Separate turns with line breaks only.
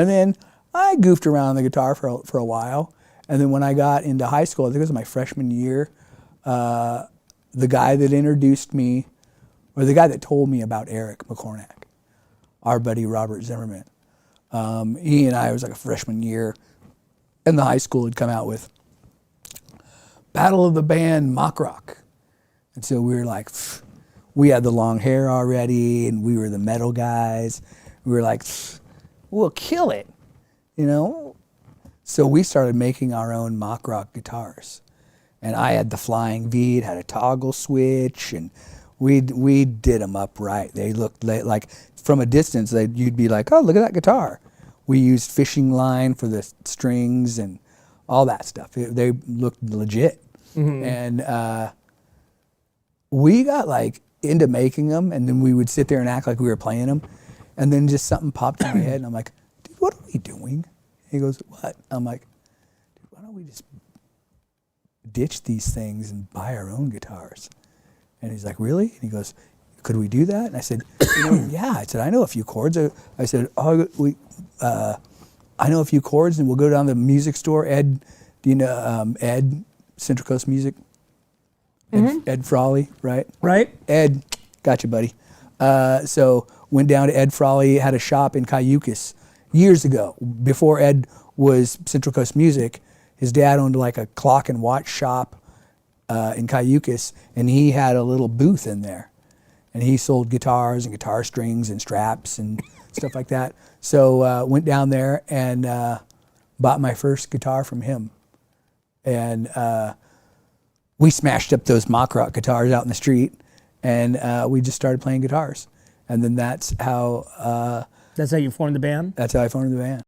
And then I goofed around the guitar for a while. And then when I got into high school, I think it was my freshman year, the guy that introduced me, or the guy that told me about Eric McCornack, our buddy Robert Zimmerman, he and I, was like a freshman year, and the high school had come out with Battle of the Band mock rock. And so we were like, we had the long hair already, and we were the metal guys. We were like, we'll kill it, you know? So we started making our own mock rock guitars. And I had the Flying V, it had a toggle switch, and we did them up right. They looked like, from a distance, you'd be like, oh, look at that guitar. We used fishing line for the strings and all that stuff. They looked legit. Mm-hmm. And we got like into making them, and then we would sit there and act like we were playing them. And then just something popped in my head, and I'm like, dude, what are we doing? He goes, what? I'm like, dude, why don't we just ditch these things and buy our own guitars? And he's like, really? And he goes, could we do that? And I said, yeah. I said, I know a few chords. I said, I know a few chords, and we'll go down to the music store. Ed, do you know Ed, Central Coast Music? Ed Frawley, right?
Right.
Ed, got you, buddy. So went down to Ed Frawley, had a shop in Cayucas years ago. Before Ed was Central Coast Music, his dad owned like a clock and watch shop in Cayucas, and he had a little booth in there. And he sold guitars and guitar strings and straps and stuff like that. So went down there and bought my first guitar from him. And we smashed up those mock rock guitars out in the street, and we just started playing guitars. And then that's how
you formed the band?
That's how I formed the band.